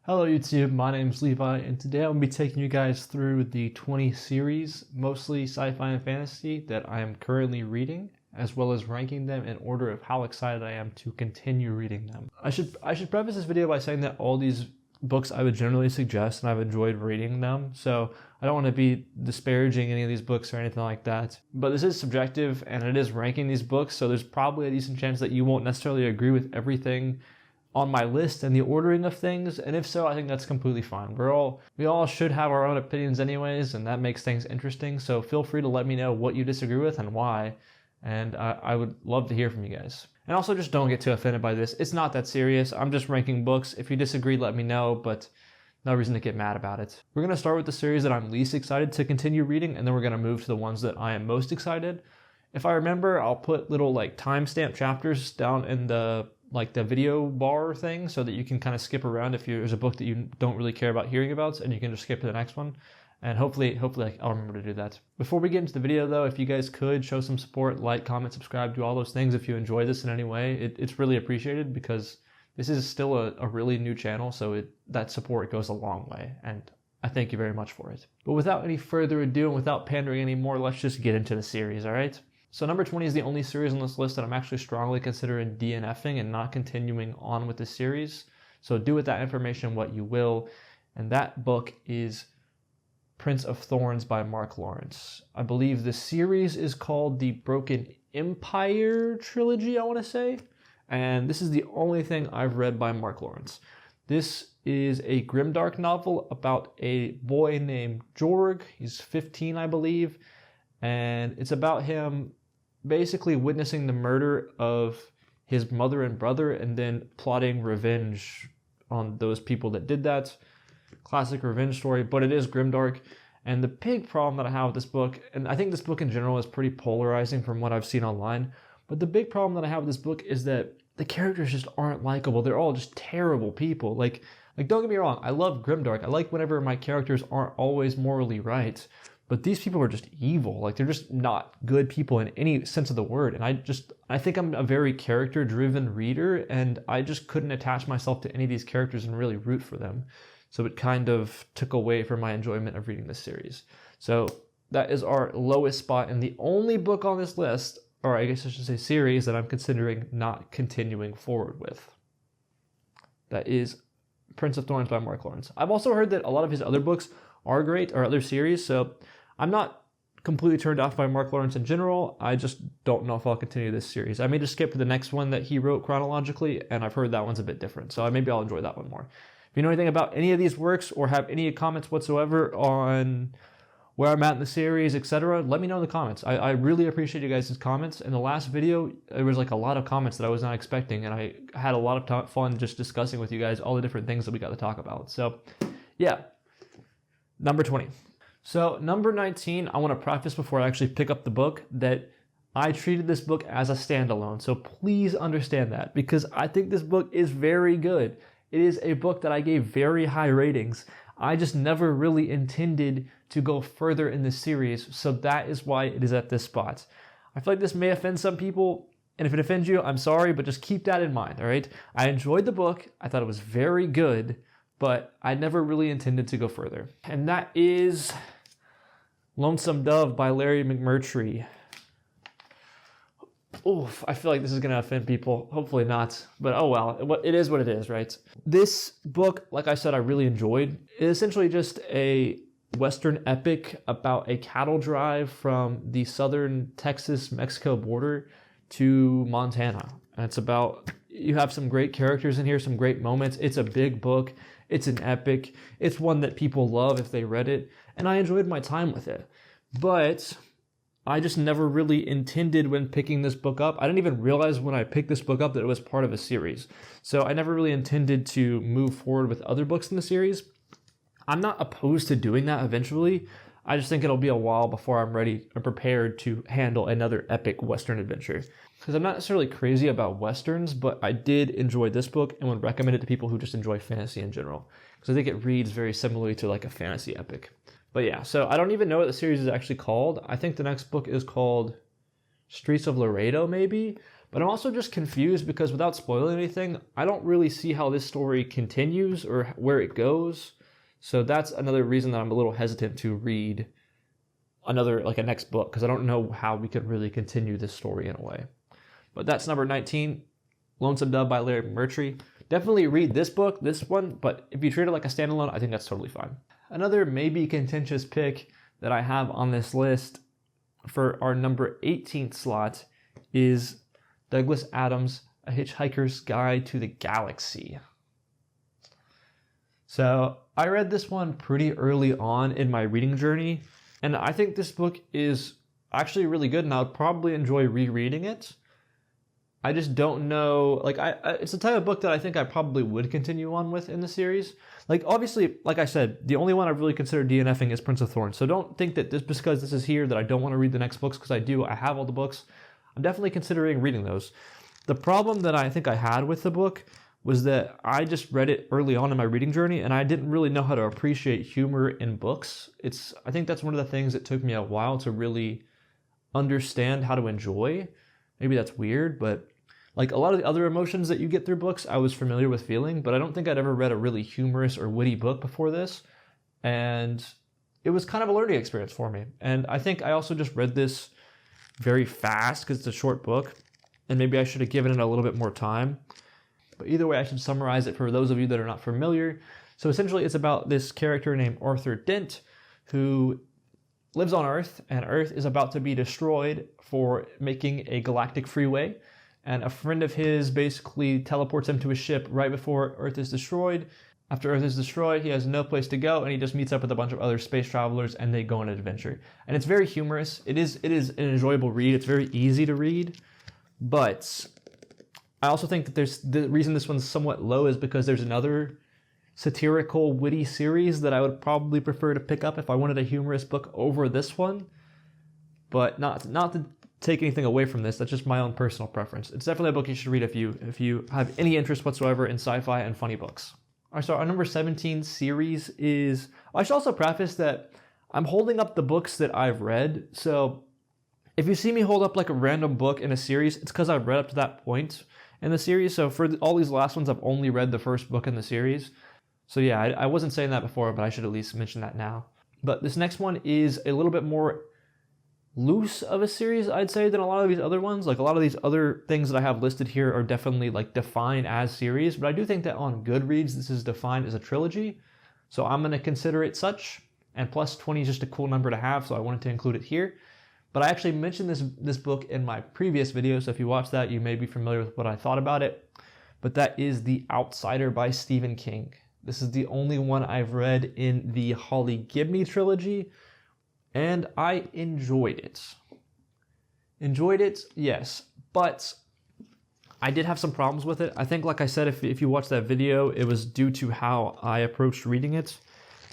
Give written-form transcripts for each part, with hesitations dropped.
Hello YouTube, my name is Levi, and today I'm going to be taking you guys through the 20 series, mostly sci-fi and fantasy, that I am currently reading, as well as ranking them in order of how excited I am to continue reading them. I should preface this video by saying that all these books I would generally suggest, and I've enjoyed reading them, so I don't want to be disparaging any of these books or anything like that. But this is subjective, and it is ranking these books, so there's probably a decent chance that you won't necessarily agree with everything on my list and the ordering of things, and if so, I think that's completely fine. We all should have our own opinions anyways, and that makes things interesting, so feel free to let me know what you disagree with and why, and I would love to hear from you guys. And also, just don't get too offended by this. It's not that serious. I'm just ranking books. If you disagree, let me know, but no reason to get mad about it. We're going to start with the series that I'm least excited to continue reading, and then we're going to move to the ones that I am most excited. If I remember, I'll put little timestamp chapters down in the video bar thing so that you can kind of skip around if there's a book that you don't really care about hearing about, and you can just skip to the next one. And hopefully I'll remember to do that. Before we get into the video though, if you guys could show some support, like, comment, subscribe, do all those things if you enjoy this in any way. It's really appreciated because this is still a really new channel, so that support goes a long way, and I thank you very much for it. But without any further ado and without pandering anymore, let's just get into the series, alright? So number 20 is the only series on this list that I'm actually strongly considering DNFing and not continuing on with the series. So do with that information what you will. And that book is Prince of Thorns by Mark Lawrence. I believe the series is called the Broken Empire Trilogy, I want to say. And this is the only thing I've read by Mark Lawrence. This is a grimdark novel about a boy named Jorg. He's 15, I believe. And it's about him basically witnessing the murder of his mother and brother and then plotting revenge on those people that did that. Classic revenge story, but it is grimdark. And the big problem that I have with this book, and I think this book in general is pretty polarizing from what I've seen online, but the big problem that I have with this book is that the characters just aren't likable. They're all just terrible people. Like don't get me wrong, I love grimdark. I like whenever my characters aren't always morally right. But these people are just evil. They're just not good people in any sense of the word. And I think I'm a very character-driven reader, and I just couldn't attach myself to any of these characters and really root for them. So it kind of took away from my enjoyment of reading this series. So that is our lowest spot, and the only book on this list, or I guess I should say series, that I'm considering not continuing forward with. That is Prince of Thorns by Mark Lawrence. I've also heard that a lot of his other books are great, or other series, so I'm not completely turned off by Mark Lawrence in general. I just don't know if I'll continue this series. I may just skip to the next one that he wrote chronologically, and I've heard that one's a bit different, so maybe I'll enjoy that one more. If you know anything about any of these works or have any comments whatsoever on where I'm at in the series, etc., let me know in the comments. I really appreciate you guys' comments. In the last video, there was a lot of comments that I was not expecting, and I had a lot of fun just discussing with you guys all the different things that we got to talk about. So, yeah. Number 20. So number 19, I want to preface before I actually pick up the book that I treated this book as a standalone. So please understand that, because I think this book is very good. It is a book that I gave very high ratings. I just never really intended to go further in this series, so that is why it is at this spot. I feel like this may offend some people, and if it offends you, I'm sorry, but just keep that in mind, all right? I enjoyed the book. I thought it was very good, but I never really intended to go further. And that is Lonesome Dove by Larry McMurtry. Oof, I feel like this is going to offend people. Hopefully not, but oh well. It is what it is, right? This book, like I said, I really enjoyed. It's essentially just a Western epic about a cattle drive from the southern Texas-Mexico border to Montana. And it's about, you have some great characters in here, some great moments. It's a big book. It's an epic. It's one that people love if they read it. And I enjoyed my time with it. But I just never really intended when picking this book up. I didn't even realize when I picked this book up that it was part of a series. So I never really intended to move forward with other books in the series. I'm not opposed to doing that eventually. I just think it'll be a while before I'm ready and prepared to handle another epic Western adventure. Because I'm not necessarily crazy about Westerns, but I did enjoy this book and would recommend it to people who just enjoy fantasy in general. Because I think it reads very similarly to a fantasy epic. But yeah, so I don't even know what the series is actually called. I think the next book is called Streets of Laredo, maybe. But I'm also just confused because without spoiling anything, I don't really see how this story continues or where it goes. So that's another reason that I'm a little hesitant to read a next book, because I don't know how we could really continue this story in a way. But that's number 19, Lonesome Dove by Larry McMurtry. Definitely read this book, this one, but if you treat it like a standalone, I think that's totally fine. Another maybe contentious pick that I have on this list for our number 18th slot is Douglas Adams' A Hitchhiker's Guide to the Galaxy. So I read this one pretty early on in my reading journey, and I think this book is actually really good, and I would probably enjoy rereading it. I just don't know, it's the type of book that I think I probably would continue on with in the series. Obviously, like I said, the only one I've really considered DNFing is Prince of Thorns. So don't think that just because this is here that I don't want to read the next books, because I do. I have all the books. I'm definitely considering reading those. The problem that I think I had with the book was that I just read it early on in my reading journey, and I didn't really know how to appreciate humor in books. I think that's one of the things that took me a while to really understand how to enjoy. Maybe that's weird, but a lot of the other emotions that you get through books, I was familiar with feeling, but I don't think I'd ever read a really humorous or witty book before this. And it was kind of a learning experience for me. And I think I also just read this very fast because it's a short book, and maybe I should have given it a little bit more time. But either way, I should summarize it for those of you that are not familiar. So essentially, it's about this character named Arthur Dent, who lives on Earth, and Earth is about to be destroyed for making a galactic freeway. And a friend of his basically teleports him to a ship right before Earth is destroyed. After Earth is destroyed, he has no place to go, and he just meets up with a bunch of other space travelers, and they go on an adventure. And it's very humorous. It is an enjoyable read. It's very easy to read. But I also think that the reason this one's somewhat low is because there's another satirical, witty series that I would probably prefer to pick up if I wanted a humorous book over this one. But not to take anything away from this, that's just my own personal preference. It's definitely a book you should read if you have any interest whatsoever in sci-fi and funny books. All right, so our number 17 series is... I should also preface that I'm holding up the books that I've read. So if you see me hold up a random book in a series, it's because I've read up to that point in the series. So for all these last ones, I've only read the first book in the series. So yeah, I wasn't saying that before, but I should at least mention that now. But this next one is a little bit more loose of a series, I'd say, than a lot of these other ones. A lot of these other things that I have listed here are definitely defined as series, but I do think that on Goodreads this is defined as a trilogy, so I'm going to consider it such. And plus 20 is just a cool number to have, so I wanted to include it here. But I actually mentioned this book in my previous video, so if you watch that, you may be familiar with what I thought about it. But that is The Outsider by Stephen King. This is the only one I've read in the Holly Gibney trilogy, and I enjoyed it. Enjoyed it, yes, but I did have some problems with it. I think, like I said, if you watch that video, it was due to how I approached reading it,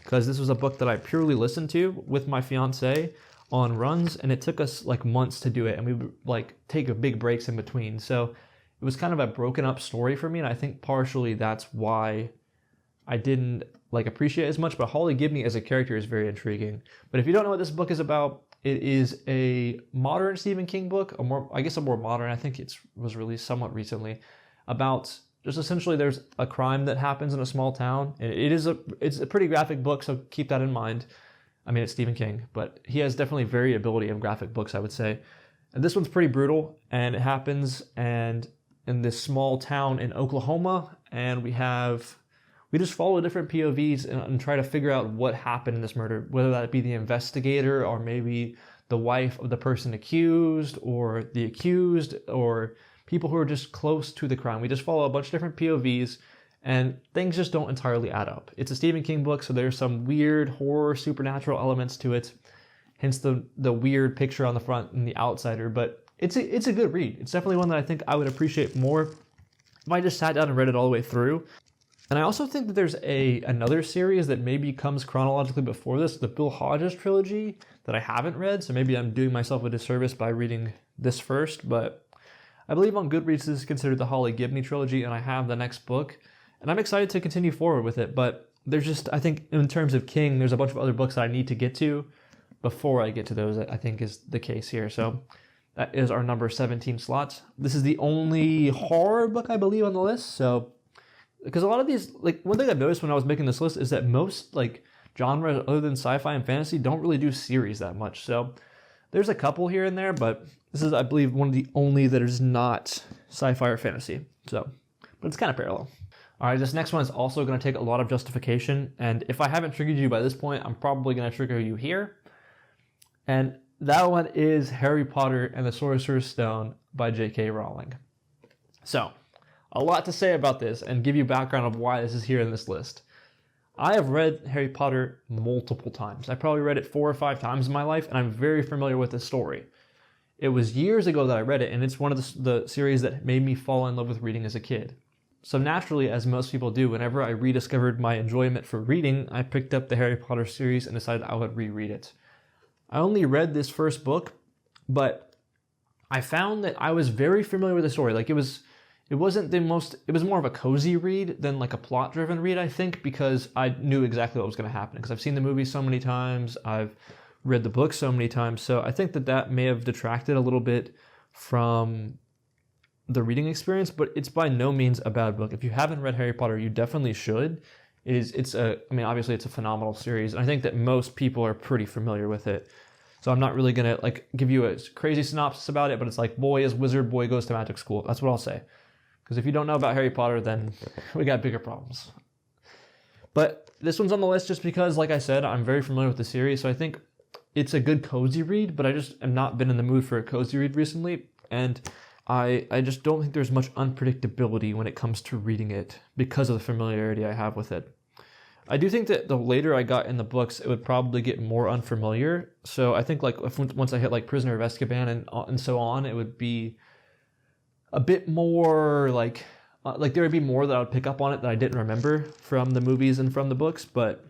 because this was a book that I purely listened to with my fiance on runs, and it took us months to do it, and we would take big breaks in between. So it was kind of a broken up story for me, and I think partially that's why I didn't appreciate it as much. But Holly Gibney as a character is very intriguing. But if you don't know what this book is about, it is a modern Stephen King book, a more modern. I think it was released somewhat recently, about just essentially there's a crime that happens in a small town. And it's a pretty graphic book, so keep that in mind. I mean, it's Stephen King, but he has definitely variability in graphic books, I would say. And this one's pretty brutal, and it happens in this small town in Oklahoma, and we just follow different POVs and try to figure out what happened in this murder, whether that be the investigator or maybe the wife of the person accused or the accused or people who are just close to the crime. We just follow a bunch of different POVs, and things just don't entirely add up. It's a Stephen King book, so there's some weird horror, supernatural elements to it, hence the weird picture on the front and The Outsider. But it's a good read. It's definitely one that I think I would appreciate more if I just sat down and read it all the way through. And I also think that there's another series that maybe comes chronologically before this, the Bill Hodges trilogy, that I haven't read, so maybe I'm doing myself a disservice by reading this first. But I believe on Goodreads this is considered the Holly Gibney trilogy, and I have the next book, and I'm excited to continue forward with it. But there's just, I think in terms of King, there's a bunch of other books that I need to get to before I get to those, I think is the case here. So That is our number 17 slot. This is the only horror book, I believe, on the list. So, because a lot of these, like, one thing I've noticed when I was making this list is that most, like, genres other than sci-fi and fantasy don't really do series that much. So, there's a couple here and there, but this is, I believe, one of the only that is not sci-fi or fantasy. So, but it's kind of parallel. All right, this next one is also going to take a lot of justification. And if I haven't triggered you by this point, I'm probably going to trigger you here. And that one is Harry Potter and the Sorcerer's Stone by J.K. Rowling. So, a lot to say about this and give you background of why this is here in this list. I have read Harry Potter multiple times. I probably read it 4 or 5 times in my life, and I'm very familiar with the story. It was years ago that I read it, and it's one of the series that made me fall in love with reading as a kid. So naturally, as most people do, whenever I rediscovered my enjoyment for reading, I picked up the Harry Potter series and decided I would reread it. I only read this first book, but I found that I was very familiar with the story. Like, it was more of a cozy read than like a plot-driven read, I think, because I knew exactly what was going to happen. Because I've seen the movie so many times, I've read the book so many times, so I think that may have detracted a little bit from the reading experience, but it's by no means a bad book. If you haven't read Harry Potter, you definitely should. Obviously it's a phenomenal series, and I think that most people are pretty familiar with it. So I'm not really gonna like give you a crazy synopsis about it, but it's like boy is wizard, boy goes to magic school. That's what I'll say. Because if you don't know about Harry Potter, then we got bigger problems. But this one's on the list just because, like I said, I'm very familiar with the series, so I think it's a good cozy read, but I just have not been in the mood for a cozy read recently, and I just don't think there's much unpredictability when it comes to reading it because of the familiarity I have with it. I do think that the later I got in the books, it would probably get more unfamiliar. So I think like once I hit like Prisoner of Azkaban and so on, it would be a bit more like there would be more that I would pick up on it that I didn't remember from the movies and from the books. But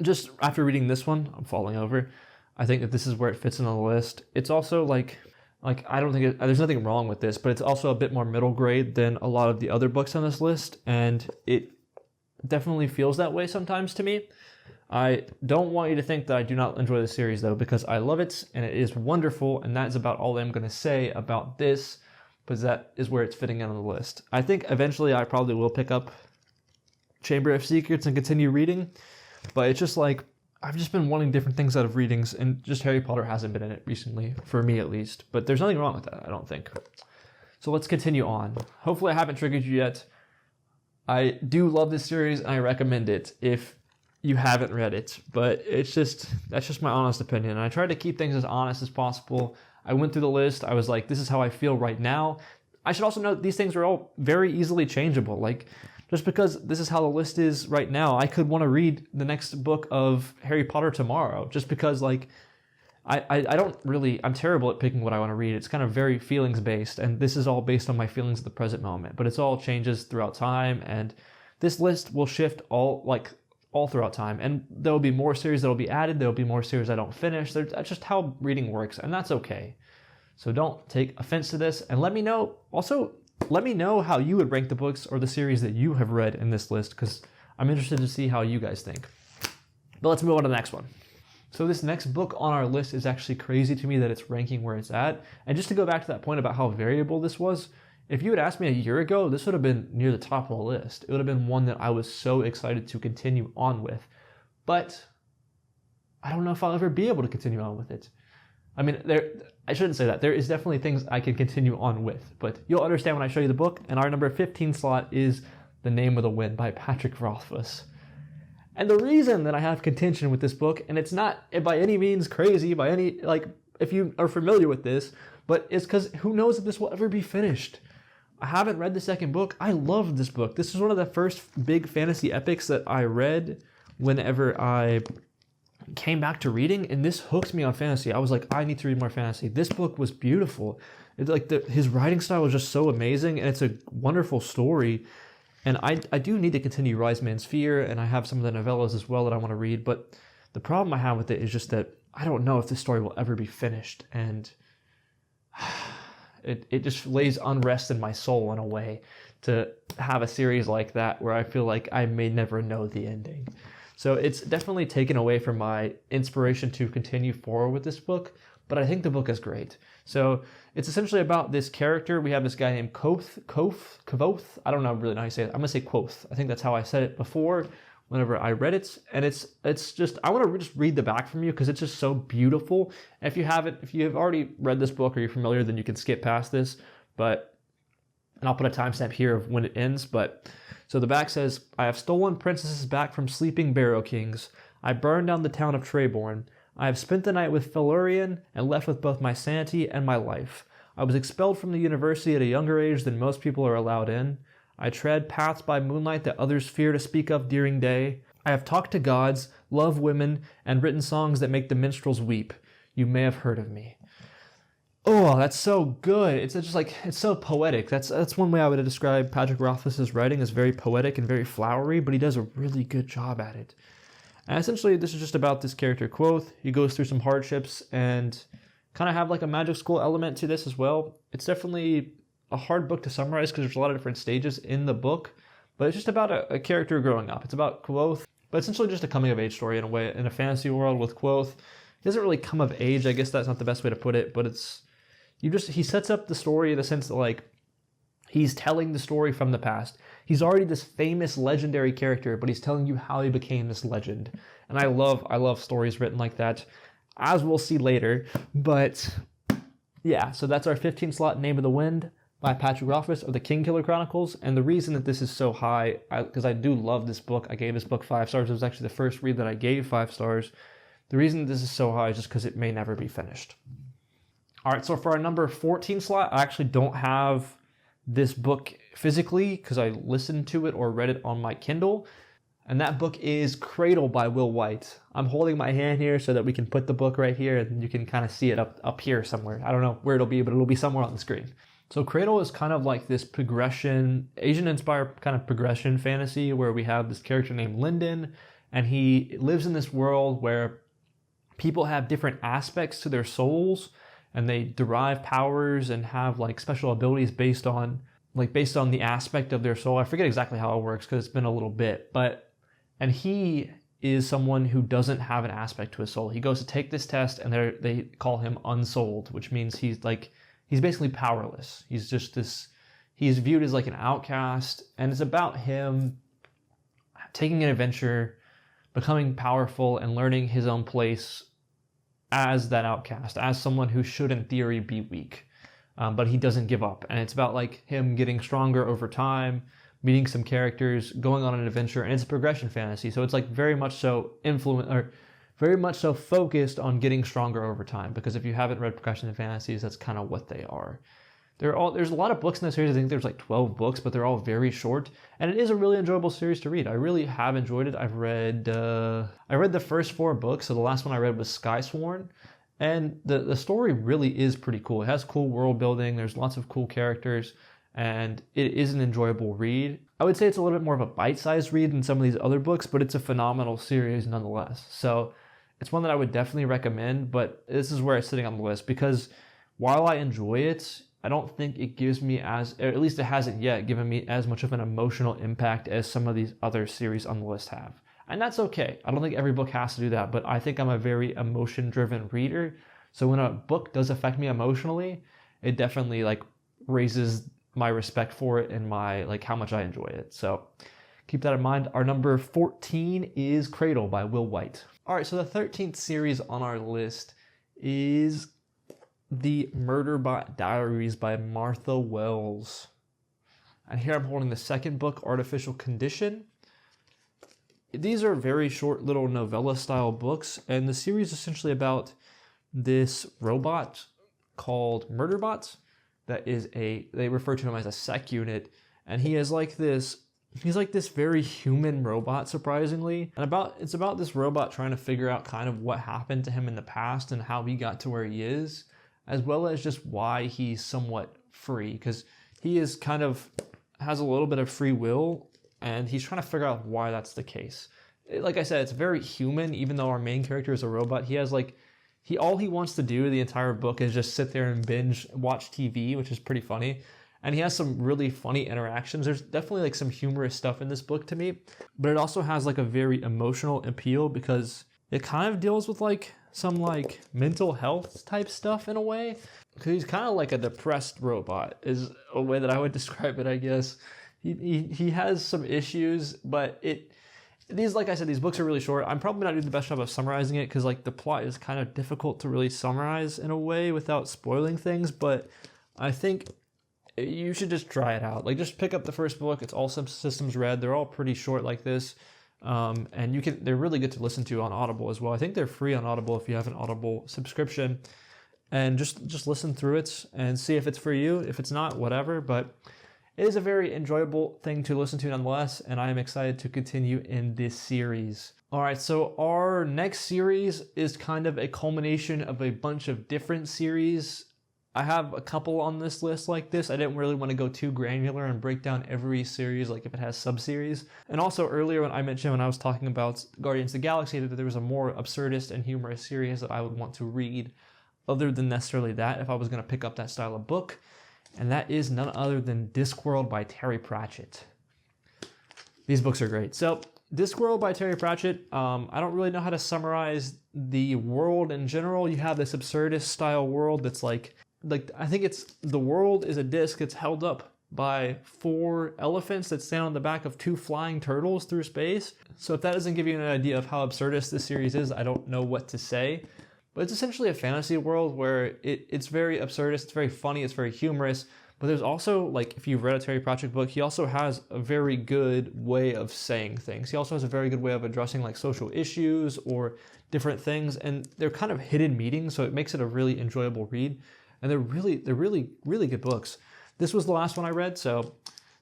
just after reading this one, I'm falling over. I think that this is where it fits in on the list. It's also like I don't think there's nothing wrong with this, but it's also a bit more middle grade than a lot of the other books on this list, and it definitely feels that way sometimes to me. I don't want you to think that I do not enjoy the series though, because I love it and it is wonderful, and that is about all I'm going to say about this, because that is where it's fitting in on the list. I think eventually I probably will pick up Chamber of Secrets and continue reading, but it's just like I've just been wanting different things out of readings, and just Harry Potter hasn't been in it recently, for me at least. But there's nothing wrong with that, I don't think. So let's continue on. Hopefully I haven't triggered you yet. I do love this series, and I recommend it if you haven't read it. But that's just my honest opinion. And I try to keep things as honest as possible. I went through the list. I was like, this is how I feel right now. I should also note these things are all very easily changeable. Like, just because this is how the list is right now, I could want to read the next book of Harry Potter tomorrow. Just because, like, I'm terrible at picking what I want to read. It's kind of very feelings based, and this is all based on my feelings at the present moment. But it's all changes throughout time, and this list will shift all throughout time. And there will be more series that will be added. There will be more series I don't finish. That's just how reading works, and that's okay. So don't take offense to this, and let me know. Also, let me know how you would rank the books or the series that you have read in this list, because I'm interested to see how you guys think. But let's move on to the next one. So this next book on our list is actually crazy to me that it's ranking where it's at. And just to go back to that point about how variable this was, if you had asked me a year ago, this would have been near the top of the list. It would have been one that I was so excited to continue on with. But I don't know if I'll ever be able to continue on with it. I mean, I shouldn't say that. There is definitely things I can continue on with, but you'll understand when I show you the book. And our number 15 slot is The Name of the Wind by Patrick Rothfuss. And the reason that I have contention with this book, and it's not by any means crazy, by any, like, if you are familiar with this, but it's because who knows if this will ever be finished. I haven't read the second book. I love this book. This is one of the first big fantasy epics that I read whenever I came back to reading, and this hooked me on fantasy. I was like, I need to read more fantasy. This book was beautiful. It's like his writing style was just so amazing, and it's a wonderful story. And I do need to continue Rise Man's Fear, and I have some of the novellas as well that I want to read. But the problem I have with it is just that I don't know if this story will ever be finished, and it just lays unrest in my soul in a way to have a series like that where I feel like I may never know the ending. So it's definitely taken away from my inspiration to continue forward with this book, but I think the book is great. So it's essentially about this character. We have this guy named Kvoth. I don't really know how you say it. I'm gonna say Quoth. I think that's how I said it before whenever I read it. And it's just, I want to just read the back from you because it's just so beautiful. And if you have already read this book or you're familiar, then you can skip past this. And I'll put a timestamp here of when it ends. But so the back says, I have stolen princesses back from sleeping Barrow Kings. I burned down the town of Treborn. I have spent the night with Felurian and left with both my sanity and my life. I was expelled from the university at a younger age than most people are allowed in. I tread paths by moonlight that others fear to speak of during day. I have talked to gods, loved women, and written songs that make the minstrels weep. You may have heard of me. Oh, that's so good. It's just like, it's so poetic. That's one way I would describe Patrick Rothfuss's writing, as very poetic and very flowery, but he does a really good job at it. And essentially, this is just about this character, Quoth. He goes through some hardships and kind of have like a magic school element to this as well. It's definitely a hard book to summarize because there's a lot of different stages in the book, but it's just about a character growing up. It's about Quoth, but essentially just a coming-of-age story in a way, in a fantasy world with Quoth. He doesn't really come of age, I guess that's not the best way to put it, but he sets up the story in the sense that like he's telling the story from the past. He's already this famous legendary character, but he's telling you how he became this legend. And I love stories written like that, as we'll see later. But yeah, so that's our 15 slot Name of the Wind by Patrick Rothfuss of the Kingkiller Chronicles. And the reason that this is so high, because I do love this book. I gave this book 5 stars. It was actually the first read that I gave 5 stars. The reason this is so high is just because it may never be finished. All right, so for our number 14 slot, I actually don't have this book physically because I listened to it or read it on my Kindle. And that book is Cradle by Will Wight. I'm holding my hand here so that we can put the book right here and you can kind of see it up here somewhere. I don't know where it'll be, but it'll be somewhere on the screen. So Cradle is kind of like this progression, Asian-inspired kind of progression fantasy where we have this character named Lyndon, and he lives in this world where people have different aspects to their souls, and they derive powers and have like special abilities based on the aspect of their soul. I forget exactly how it works because it's been a little bit, and he is someone who doesn't have an aspect to his soul. He goes to take this test and they call him unsouled, which means he's basically powerless. He's viewed as like an outcast, and it's about him taking an adventure, becoming powerful, and learning his own place as that outcast, as someone who should in theory be weak. But he doesn't give up. And it's about like him getting stronger over time, meeting some characters, going on an adventure, and it's a progression fantasy. So it's like very much so focused on getting stronger over time, because if you haven't read progression fantasies, that's kind of what they are. There's a lot of books in this series. I think there's like 12 books, but they're all very short, and it is a really enjoyable series to read. I really have enjoyed it. I read the first 4 books, so the last one I read was Skysworn, and the story really is pretty cool. It has cool world building. There's lots of cool characters, and it is an enjoyable read. I would say it's a little bit more of a bite-sized read than some of these other books, but it's a phenomenal series nonetheless. So it's one that I would definitely recommend, but this is where it's sitting on the list because while I enjoy it, I don't think it gives me or at least it hasn't yet given me as much of an emotional impact as some of these other series on the list have. And that's okay. I don't think every book has to do that, but I think I'm a very emotion-driven reader. So when a book does affect me emotionally, it definitely like raises my respect for it and my like how much I enjoy it. So keep that in mind. Our number 14 is Cradle by Will Wight. All right, so the 13th series on our list is The Murderbot Diaries by Martha Wells. And here I'm holding the second book, Artificial Condition. These are very short little novella style books, and the series is essentially about this robot called Murderbot that is they refer to him as a sec unit, and he's like this very human robot, surprisingly. And it's about this robot trying to figure out kind of what happened to him in the past and how he got to where he is, as well as just why he's somewhat free, because he is kind of has a little bit of free will, and he's trying to figure out why that's the case. Like I said, it's very human, even though our main character is a robot. He has all he wants to do the entire book is just sit there and binge watch TV, which is pretty funny. And he has some really funny interactions. There's definitely like some humorous stuff in this book to me, but it also has like a very emotional appeal because it kind of deals with like some like mental health type stuff in a way. Because he's kind of like a depressed robot is a way that I would describe it, I guess. He has some issues, but these, like I said, these books are really short. I'm probably not doing the best job of summarizing it because like the plot is kind of difficult to really summarize in a way without spoiling things, but I think you should just try it out. Like, just pick up the first book. It's all systems read. They're all pretty short like this. And they're really good to listen to on Audible as well. I think they're free on Audible if you have an Audible subscription. And just listen through it and see if it's for you. If it's not, whatever. But it is a very enjoyable thing to listen to nonetheless, and I am excited to continue in this series. All right, so our next series is kind of a culmination of a bunch of different series. I have a couple on this list like this. I didn't really want to go too granular and break down every series, like if it has sub-series. And also earlier when I was talking about Guardians of the Galaxy, that there was a more absurdist and humorous series that I would want to read other than necessarily that if I was going to pick up that style of book. And that is none other than Discworld by Terry Pratchett. These books are great. So Discworld by Terry Pratchett, I don't really know how to summarize the world in general. You have this absurdist style world that's like I think the world is a disc that's held up by 4 elephants that stand on the back of 2 flying turtles through space. So if that doesn't give you an idea of how absurdist this series is, I don't know what to say. But it's essentially a fantasy world where it's very absurdist, it's very funny, it's very humorous. But there's also, like, if you've read a Terry Pratchett book, he also has a very good way of saying things. He also has a very good way of addressing, like, social issues or different things. And they're kind of hidden meanings, so it makes it a really enjoyable read. And they're really good books. This was the last one I read, so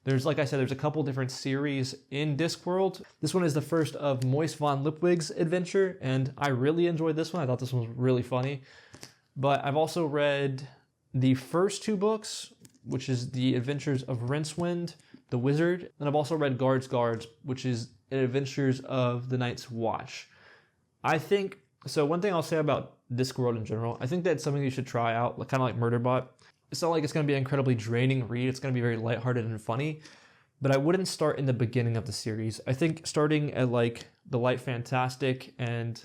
there's, like I said, there's a couple different series in Discworld. This one is the first of Moise von Lipwig's adventure, and I really enjoyed this one. I thought this one was really funny. But I've also read the first 2 books, which is The Adventures of Rincewind, the Wizard, and I've also read Guards, which is Adventures of the Night's Watch. So one thing I'll say about Discworld in general, I think that's something you should try out, kind of like Murderbot. It's not like it's going to be an incredibly draining read. It's going to be very lighthearted and funny, but I wouldn't start in the beginning of the series. I think starting at like The Light Fantastic and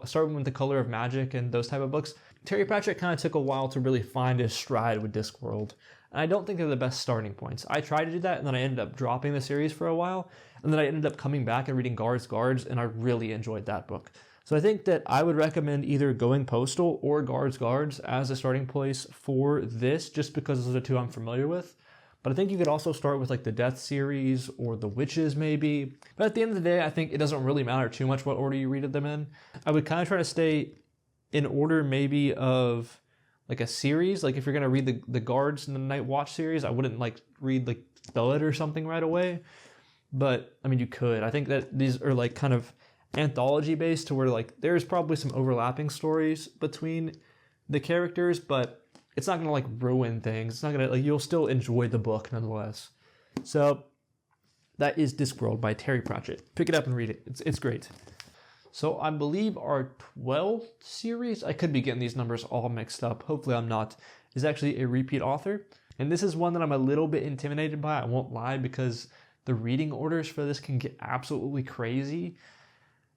starting with The Color of Magic and those type of books, Terry Pratchett kind of took a while to really find his stride with Discworld. And I don't think they're the best starting points. I tried to do that, and then I ended up dropping the series for a while, and then I ended up coming back and reading Guards, and I really enjoyed that book. So I think that I would recommend either going Postal or Guards as a starting place for this, just because those are the 2 I'm familiar with. But I think you could also start with like the Death series or the Witches maybe. But at the end of the day, I think it doesn't really matter too much what order you read them in. I would kind of try to stay in order maybe of like a series. Like if you're going to read the Guards and the Night Watch series, I wouldn't like read like Spell It or something right away. But I mean, you could. I think that these are like kind of anthology based to where like there's probably some overlapping stories between the characters, but it's not gonna like ruin things. It's not gonna you'll still enjoy the book nonetheless. So that is Discworld by Terry Pratchett. Pick it up and read it. It's great. So I believe our 12th series, I could be getting these numbers all mixed up, hopefully I'm not, is actually a repeat author. And this is one that I'm a little bit intimidated by, I won't lie, because the reading orders for this can get absolutely crazy.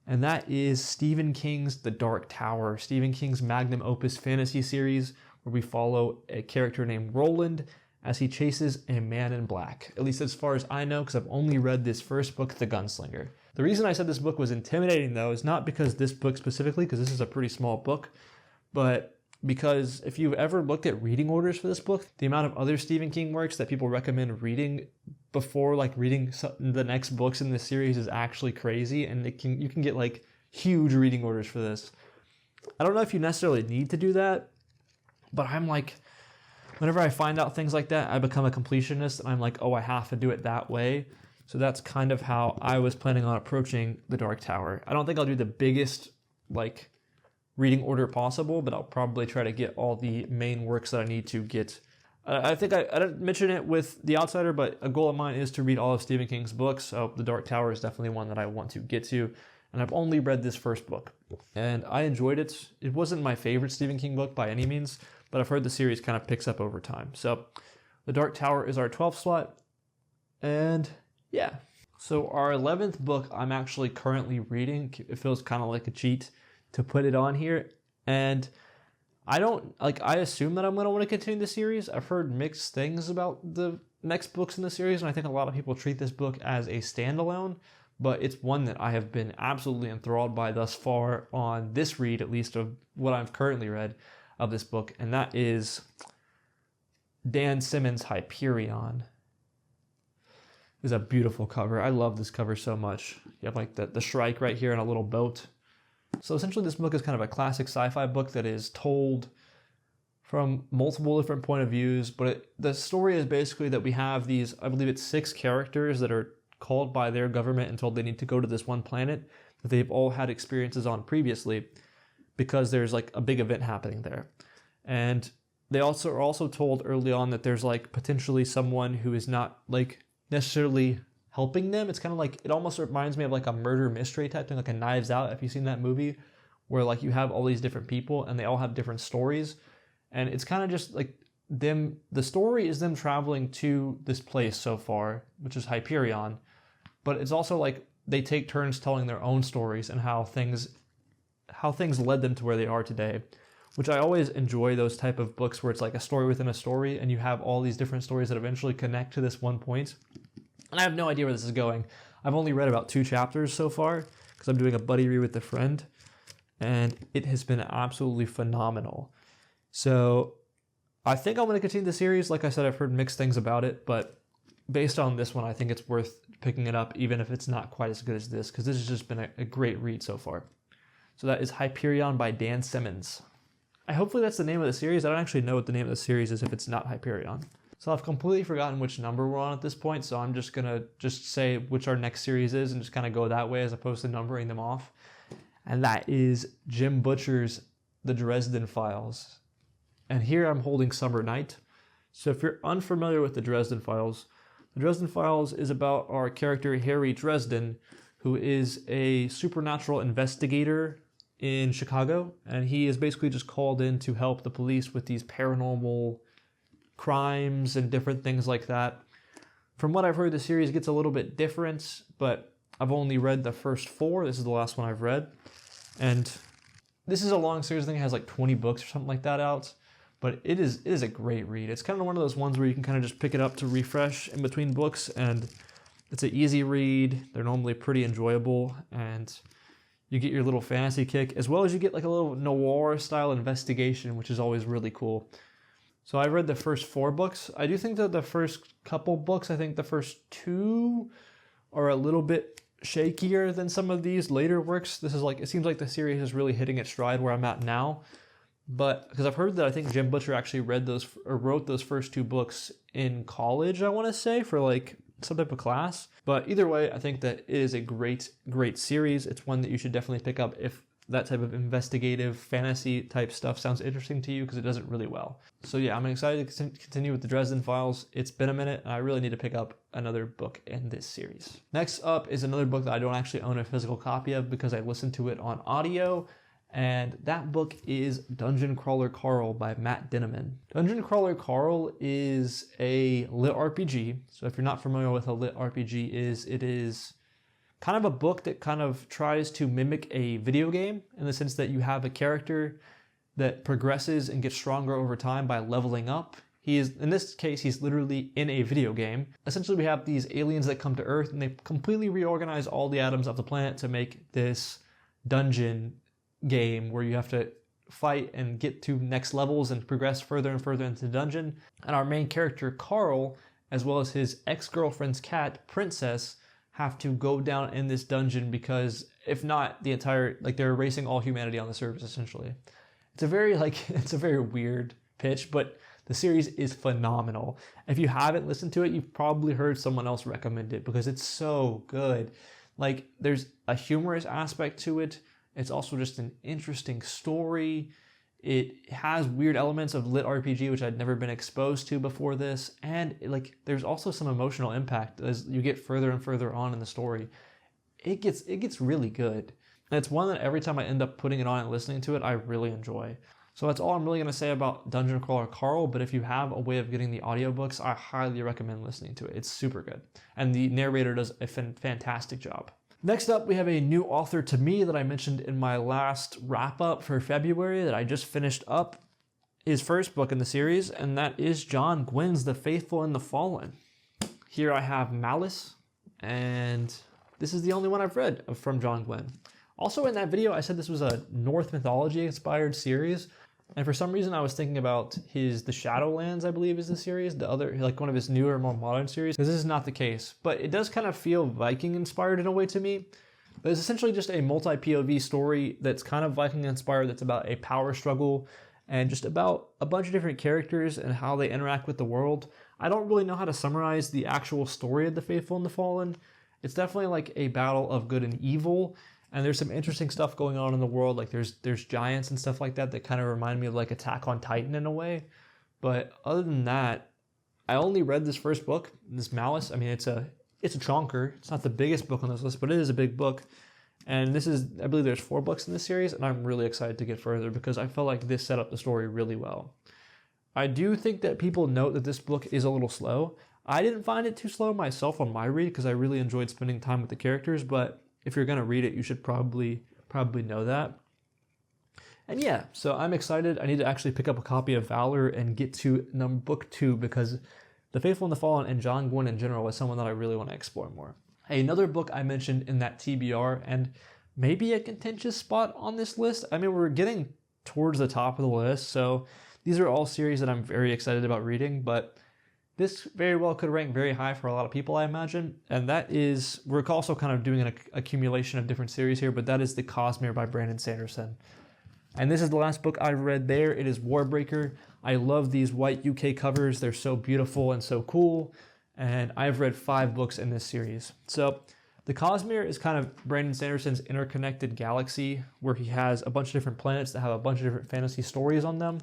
And that is Stephen King's The Dark Tower, Stephen King's magnum opus fantasy series, where we follow a character named Roland as he chases a man in black. At least as far as I know, because I've only read this first book, The Gunslinger. The reason I said this book was intimidating, though, is not because this book specifically, because this is a pretty small book, but because if you've ever looked at reading orders for this book, the amount of other Stephen King works that people recommend reading before like reading the next books in this series is actually crazy, and you can get like huge reading orders for this. I don't know if you necessarily need to do that, but I'm like, whenever I find out things like that, I become a completionist, and I'm like, oh, I have to do it that way. So that's kind of how I was planning on approaching The Dark Tower. I don't think I'll do the biggest like reading order possible, but I'll probably try to get all the main works that I need to get. I think I didn't mention it with The Outsider, but a goal of mine is to read all of Stephen King's books, so The Dark Tower is definitely one that I want to get to, and I've only read this first book, and I enjoyed it. It wasn't my favorite Stephen King book by any means, but I've heard the series kind of picks up over time. So The Dark Tower is our 12th slot, and yeah. So our 11th book I'm actually currently reading. It feels kind of like a cheat to put it on here. And I assume that I'm going to want to continue the series. I've heard mixed things about the next books in the series, and I think a lot of people treat this book as a standalone, but it's one that I have been absolutely enthralled by thus far on this read, at least of what I've currently read of this book, and that is Dan Simmons' Hyperion. It's a beautiful cover. I love this cover so much. You have like the shrike right here and a little boat. So essentially this book is kind of a classic sci-fi book that is told from multiple different point of views, but the story is basically that we have these, I believe it's 6 characters that are called by their government and told they need to go to this one planet that they've all had experiences on previously because there's like a big event happening there. And they also are also told early on that there's like potentially someone who is not like necessarily helping them. It's kind of like, it almost reminds me of like a murder mystery type thing, like a Knives Out, if you've seen that movie, where like you have all these different people and they all have different stories. And it's kind of just like them, the story is them traveling to this place so far, which is Hyperion, but it's also like they take turns telling their own stories and how things led them to where they are today, which I always enjoy those type of books where it's like a story within a story and you have all these different stories that eventually connect to this one point. And I have no idea where this is going. I've only read about 2 chapters so far because I'm doing a buddy read with a friend, and it has been absolutely phenomenal. So I think I'm going to continue the series. Like I said, I've heard mixed things about it, but based on this one, I think it's worth picking it up, even if it's not quite as good as this, because this has just been a great read so far. So that is Hyperion by Dan Simmons. Hopefully that's the name of the series. I don't actually know what the name of the series is if it's not Hyperion. So I've completely forgotten which number we're on at this point, so I'm just going to say which our next series is and just kind of go that way as opposed to numbering them off. And that is Jim Butcher's The Dresden Files. And here I'm holding Summer Night. So if you're unfamiliar with The Dresden Files is about our character Harry Dresden, who is a supernatural investigator in Chicago, and he is basically just called in to help the police with these paranormal crimes and different things like that. From what I've heard, the series gets a little bit different, but I've only read the first 4. This is the last one I've read. And this is a long series. I think it has like 20 books or something like that out. But it is a great read. It's kind of one of those ones where you can kind of just pick it up to refresh in between books, and it's an easy read. They're normally pretty enjoyable, and you get your little fantasy kick, as well as you get like a little noir-style investigation, which is always really cool. So I read the first 4 books. I do think that the first couple books, I think the first 2 are a little bit shakier than some of these later works. This is like, it seems like the series is really hitting its stride where I'm at now. But because I've heard that I think Jim Butcher actually wrote those first 2 books in college, I want to say, for like some type of class. But either way, I think that it is a great series. It's one that you should definitely pick up if that type of investigative fantasy type stuff sounds interesting to you, because it does it really well. So yeah, I'm excited to continue with the Dresden Files. It's been a minute, and I really need to pick up another book in this series. Next up is another book that I don't actually own a physical copy of because I listened to it on audio, and that book is Dungeon Crawler Carl by Matt Dinniman. Dungeon Crawler Carl is a lit RPG. So if you're not familiar with a lit RPG it is kind of a book that kind of tries to mimic a video game, in the sense that you have a character that progresses and gets stronger over time by leveling up. In this case, he's literally in a video game. Essentially, we have these aliens that come to Earth, and they completely reorganize all the atoms of the planet to make this dungeon game where you have to fight and get to next levels and progress further and further into the dungeon. And our main character, Carl, as well as his ex-girlfriend's cat, Princess, have to go down in this dungeon, because if not, they're erasing all humanity on the surface, essentially. It's a very weird pitch, but the series is phenomenal. If you haven't listened to it, you've probably heard someone else recommend it, because it's so good. Like, there's a humorous aspect to it. It's also just an interesting story. It has weird elements of lit RPG, which I'd never been exposed to before this. And there's also some emotional impact as you get further and further on in the story. It gets really good. And it's one that every time I end up putting it on and listening to it, I really enjoy. So that's all I'm really going to say about Dungeon Crawler Carl, but if you have a way of getting the audiobooks, I highly recommend listening to it. It's super good. And the narrator does a fantastic job. Next up, we have a new author to me that I mentioned in my last wrap-up for February that I just finished up his first book in the series, and that is John Gwynn's The Faithful and the Fallen. Here I have Malice, and this is the only one I've read from John Gwynn. Also in that video, I said this was a Norse mythology-inspired series, and for some reason I was thinking about the Shadowlands, I believe is the series, the other, like one of his newer, more modern series. This is not the case, but it does kind of feel Viking-inspired in a way to me. But it's essentially just a multi-POV story that's kind of Viking-inspired, that's about a power struggle and just about a bunch of different characters and how they interact with the world. I don't really know how to summarize the actual story of The Faithful and the Fallen. It's definitely like a battle of good and evil, and there's some interesting stuff going on in the world. Like there's giants and stuff like that that kind of remind me of like Attack on Titan in a way. But other than that, I only read this first book, this Malice. I mean, it's a chonker. It's not the biggest book on this list, but it is a big book. And this is, I believe there's 4 books in this series, and I'm really excited to get further because I felt like this set up the story really well. I do think that people note that this book is a little slow. I didn't find it too slow myself on my read because I really enjoyed spending time with the characters, but if you're going to read it, you should probably know that. And yeah, so I'm excited. I need to actually pick up a copy of Valor and get to book 2 because The Faithful and the Fallen and John Gwynn in general is someone that I really want to explore more. Another book I mentioned in that TBR, and maybe a contentious spot on this list. I mean, we're getting towards the top of the list, so these are all series that I'm very excited about reading, but this very well could rank very high for a lot of people, I imagine. And that is, we're also kind of doing an accumulation of different series here, but that is the Cosmere by Brandon Sanderson. And this is the last book I read there. It is Warbreaker. I love these white UK covers. They're so beautiful and so cool. And I've read 5 books in this series. So the Cosmere is kind of Brandon Sanderson's interconnected galaxy where he has a bunch of different planets that have a bunch of different fantasy stories on them.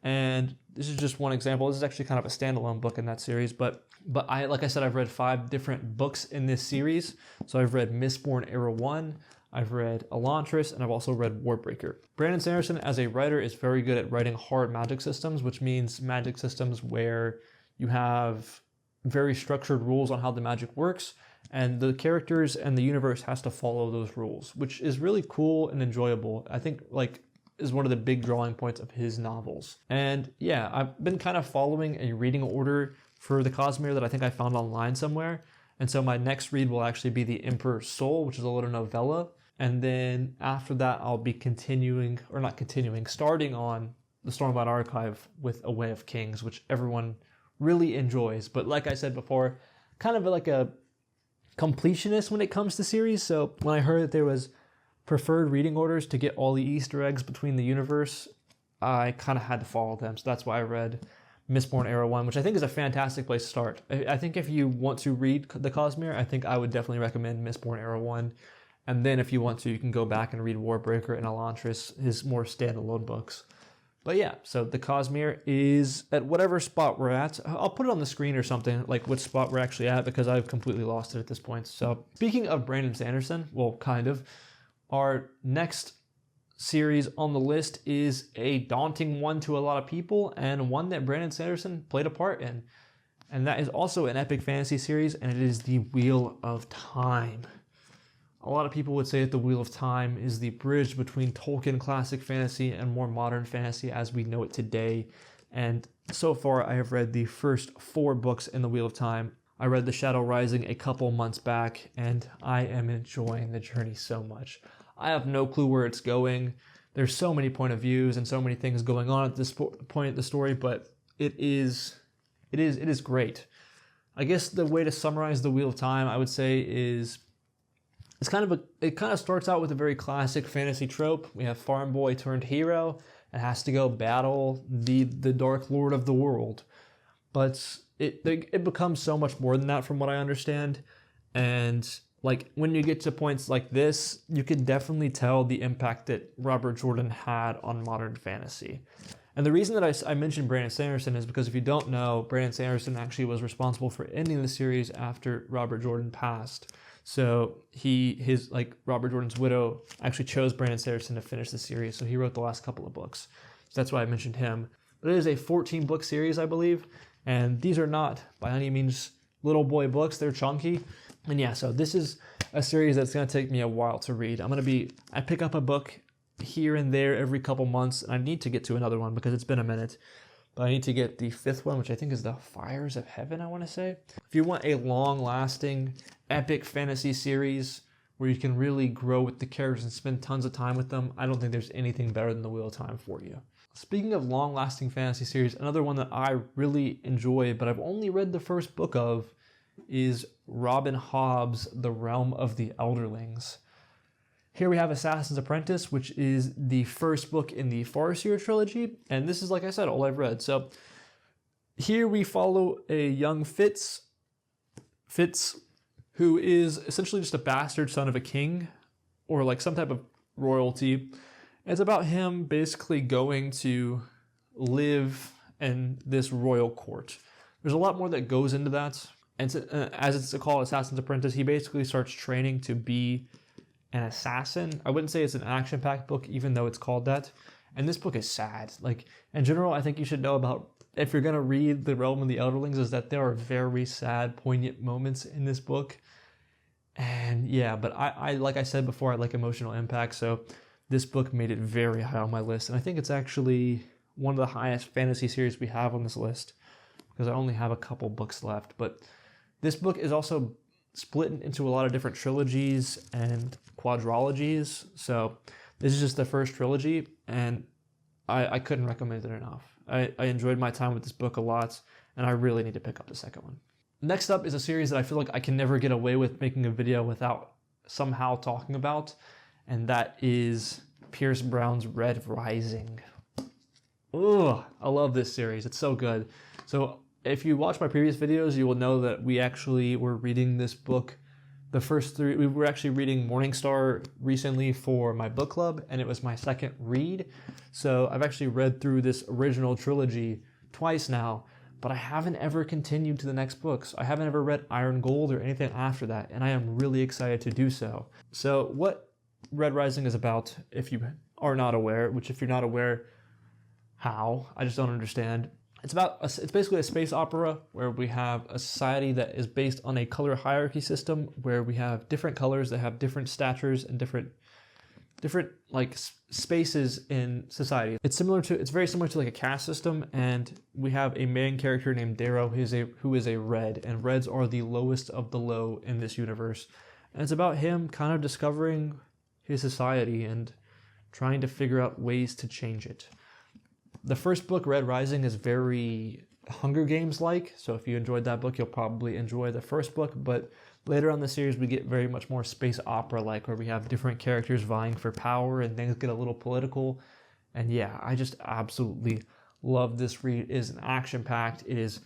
And this is just one example. This is actually kind of a standalone book in that series, but like I said, I've read 5 different books in this series. So I've read Mistborn Era 1, I've read Elantris, and I've also read Warbreaker. Brandon Sanderson, as a writer, is very good at writing hard magic systems, which means magic systems where you have very structured rules on how the magic works, and the characters and the universe has to follow those rules, which is really cool and enjoyable. I think is one of the big drawing points of his novels. And yeah, I've been kind of following a reading order for the Cosmere that I think I found online somewhere. And so my next read will actually be The Emperor's Soul, which is a little novella. And then after that, I'll be starting on the Stormlight Archive with A Way of Kings, which everyone really enjoys. But like I said before, kind of like a completionist when it comes to series. So when I heard that there was preferred reading orders to get all the Easter eggs between the universe, I kind of had to follow them. So that's why I read Mistborn Era 1, which I think is a fantastic place to start. I think if you want to read the Cosmere, I think I would definitely recommend Mistborn Era 1. And then if you want to, you can go back and read Warbreaker and Elantris, his more standalone books. But yeah, so the Cosmere is at whatever spot we're at. I'll put it on the screen or something, like what spot we're actually at, because I've completely lost it at this point. So speaking of Brandon Sanderson, well, kind of, our next series on the list is a daunting one to a lot of people and one that Brandon Sanderson played a part in. And that is also an epic fantasy series, and it is The Wheel of Time. A lot of people would say that The Wheel of Time is the bridge between Tolkien classic fantasy and more modern fantasy as we know it today. And so far, I have read the first 4 books in The Wheel of Time. I read The Shadow Rising a couple months back, and I am enjoying the journey so much. I have no clue where it's going. There's so many point of views and so many things going on at this point in the story, but it is great. I guess the way to summarize The Wheel of Time, I would say, is it kind of starts out with a very classic fantasy trope. We have farm boy turned hero and has to go battle the Dark Lord of the world. But it becomes so much more than that from what I understand. And like when you get to points like this, you can definitely tell the impact that Robert Jordan had on modern fantasy. And the reason that I mentioned Brandon Sanderson is because if you don't know, Brandon Sanderson actually was responsible for ending the series after Robert Jordan passed. So Robert Jordan's widow actually chose Brandon Sanderson to finish the series. So he wrote the last couple of books. So that's why I mentioned him. But it is a 14-book series, I believe. And these are not by any means little boy books. They're chunky. And yeah, so this is a series that's going to take me a while to read. I pick up a book here and there every couple months, and I need to get to another one because it's been a minute. But I need to get the 5th one, which I think is the Fires of Heaven, I want to say. If you want a long-lasting, epic fantasy series where you can really grow with the characters and spend tons of time with them, I don't think there's anything better than The Wheel of Time for you. Speaking of long-lasting fantasy series, another one that I really enjoy, but I've only read the first book of, is Robin Hobb's The Realm of the Elderlings. Here we have Assassin's Apprentice, which is the first book in the Farseer trilogy, and this is, like I said, all I've read. So here we follow a young Fitz, who is essentially just a bastard son of a king, or like some type of royalty. It's about him basically going to live in this royal court. There's a lot more that goes into that. And as it's called, Assassin's Apprentice, he basically starts training to be an assassin. I wouldn't say it's an action-packed book, even though it's called that. And this book is sad. Like, in general, I think you should know about, if you're going to read The Realm of the Elderlings, is that there are very sad, poignant moments in this book. And yeah, but I like I said before, I like emotional impact, so this book made it very high on my list. And I think it's actually one of the highest fantasy series we have on this list, because I only have a couple books left. But this book is also split into a lot of different trilogies and quadrologies. So this is just the first trilogy, and I couldn't recommend it enough. I enjoyed my time with this book a lot, and I really need to pick up the second one. Next up is a series that I feel like I can never get away with making a video without somehow talking about, and that is Pierce Brown's Red Rising. Ugh, I love this series. It's so good. So if you watch my previous videos, you will know that we actually were reading this book. The first three, we were actually reading Morningstar recently for my book club, and it was my second read. So I've actually read through this original trilogy twice now, but I haven't ever continued to the next books. I haven't ever read Iron Gold or anything after that, and I am really excited to do so. So what Red Rising is about, if you are not aware, which if you're not aware, how? I just don't understand. It's basically a space opera where we have a society that is based on a color hierarchy system, where we have different colors that have different statures and different like spaces in society. It's very similar to like a caste system, and we have a main character named Darrow who is a red, and reds are the lowest of the low in this universe. And it's about him kind of discovering his society and trying to figure out ways to change it. The first book, Red Rising, is very Hunger Games-like, so if you enjoyed that book, you'll probably enjoy the first book, but later on in the series, we get very much more space opera-like, where we have different characters vying for power, and things get a little political, and yeah, I just absolutely love this read. It is an action-packed, it is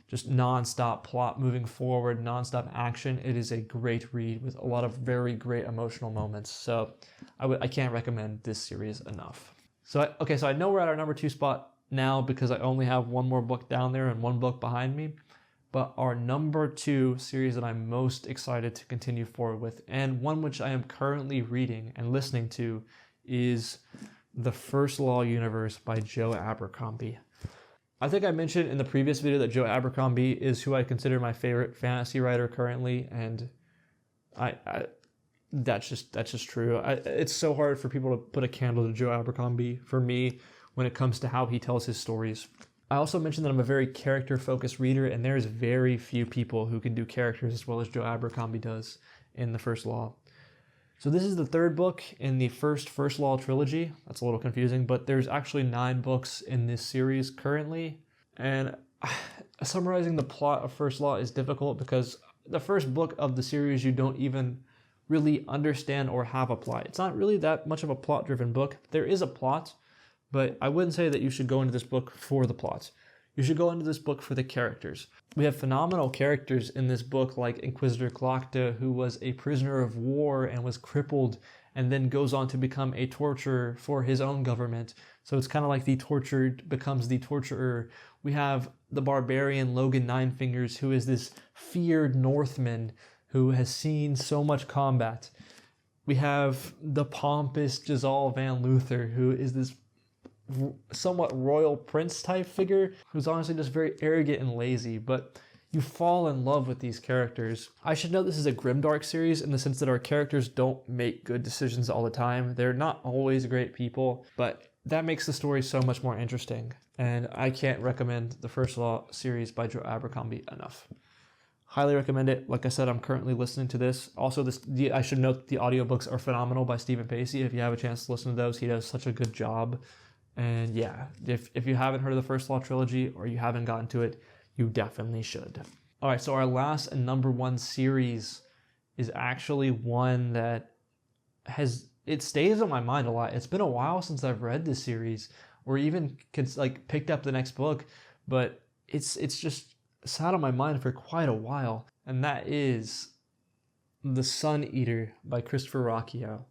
just non-stop plot moving forward, non-stop action. It is a great read with a lot of very great emotional moments, so I can't recommend this series enough. So I know we're at our number 2 spot now because I only have one more book down there and one book behind me. But our number 2 series that I'm most excited to continue forward with, and one which I am currently reading and listening to, is The First Law Universe by Joe Abercrombie. I think I mentioned in the previous video that Joe Abercrombie is who I consider my favorite fantasy writer currently, and that's just true. It's so hard for people to put a candle to Joe Abercrombie for me when it comes to how he tells his stories. I also mentioned that I'm a very character-focused reader, and there's very few people who can do characters as well as Joe Abercrombie does in The First Law. So this is the 3rd book in the First Law trilogy. That's a little confusing, but there's actually 9 books in this series currently. And summarizing the plot of First Law is difficult because the first book of the series you don't even really understand or have a plot. It's not really that much of a plot-driven book. There is a plot, but I wouldn't say that you should go into this book for the plot. You should go into this book for the characters. We have phenomenal characters in this book, like Inquisitor Glocta, who was a prisoner of war and was crippled and then goes on to become a torturer for his own government. So it's kind of like the tortured becomes the torturer. We have the barbarian Logan Ninefingers, who is this feared Northman who has seen so much combat. We have the pompous Giselle Van Luther, who is this somewhat royal prince type figure, who's honestly just very arrogant and lazy, but you fall in love with these characters. I should note this is a grimdark series in the sense that our characters don't make good decisions all the time. They're not always great people, but that makes the story so much more interesting. And I can't recommend the First Law series by Joe Abercrombie enough. Highly recommend it. Like I said, I'm currently listening to this. Also, I should note the audiobooks are phenomenal by Stephen Pacey. If you have a chance to listen to those, he does such a good job. And yeah, if you haven't heard of the First Law trilogy or you haven't gotten to it, you definitely should. All right, so our last and number one series is actually one that it stays on my mind a lot. It's been a while since I've read this series or even picked up the next book, but it's just sat on my mind for quite a while, and that is The Sun Eater by Christopher Rocchio.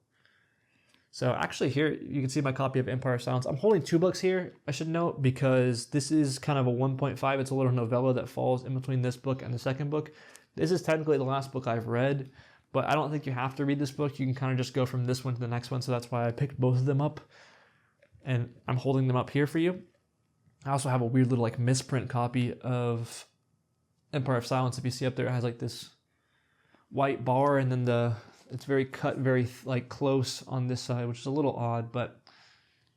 So actually here you can see my copy of Empire of Silence. I'm holding two books here, I should note, because this is kind of a 1.5. It's a little novella that falls in between this book and the second book. This is technically the last book I've read, but I don't think you have to read this book. You can kind of just go from this one to the next one, so that's why I picked both of them up, and I'm holding them up here for you. I also have a weird little misprint copy of Empire of Silence. If you see up there, it has this white bar, and then it's very cut, very close on this side, which is a little odd, but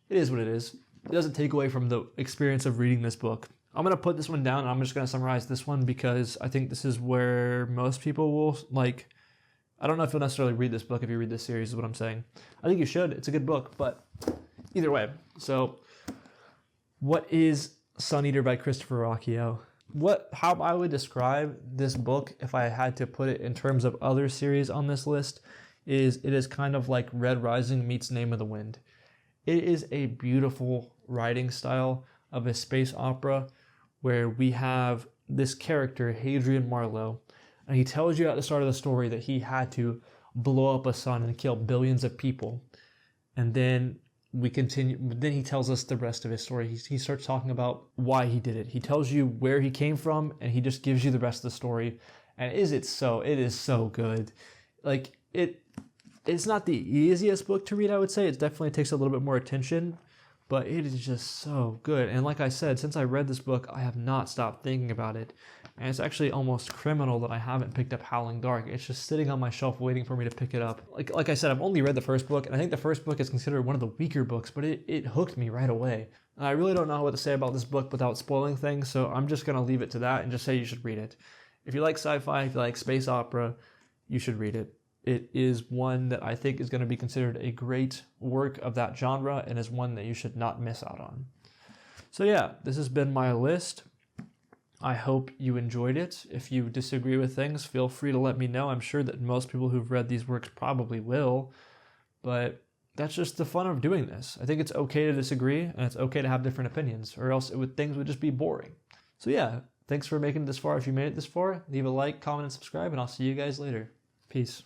it is what it is. It doesn't take away from the experience of reading this book. I'm going to put this one down, and I'm just going to summarize this one because I think this is where most people will I don't know if you'll necessarily read this book if you read this series, is what I'm saying. I think you should. It's a good book, but either way. So, what is Sun Eater by Christopher Rocchio? How I would describe this book, if I had to put it in terms of other series on this list, is it is kind of like Red Rising meets Name of the Wind. It is a beautiful writing style of a space opera where we have this character, Hadrian Marlowe, and he tells you at the start of the story that he had to blow up a sun and kill billions of people. And then we continue, then he tells us the rest of his story. He starts talking about why he did it. He tells you where he came from, and he just gives you the rest of the story. And it is so good. It's not the easiest book to read, I would say. It definitely takes a little bit more attention, but it is just so good. And like I said, since I read this book, I have not stopped thinking about it. And it's actually almost criminal that I haven't picked up Howling Dark. It's just sitting on my shelf waiting for me to pick it up. Like I said, I've only read the first book, and I think the first book is considered one of the weaker books, but it hooked me right away. And I really don't know what to say about this book without spoiling things, so I'm just going to leave it to that and just say you should read it. If you like sci-fi, if you like space opera, you should read it. It is one that I think is going to be considered a great work of that genre and is one that you should not miss out on. So yeah, this has been my list. I hope you enjoyed it. If you disagree with things, feel free to let me know. I'm sure that most people who've read these works probably will, but that's just the fun of doing this. I think it's okay to disagree, and it's okay to have different opinions, or else things would just be boring. So yeah, thanks for making it this far. If you made it this far, leave a like, comment, and subscribe, and I'll see you guys later. Peace.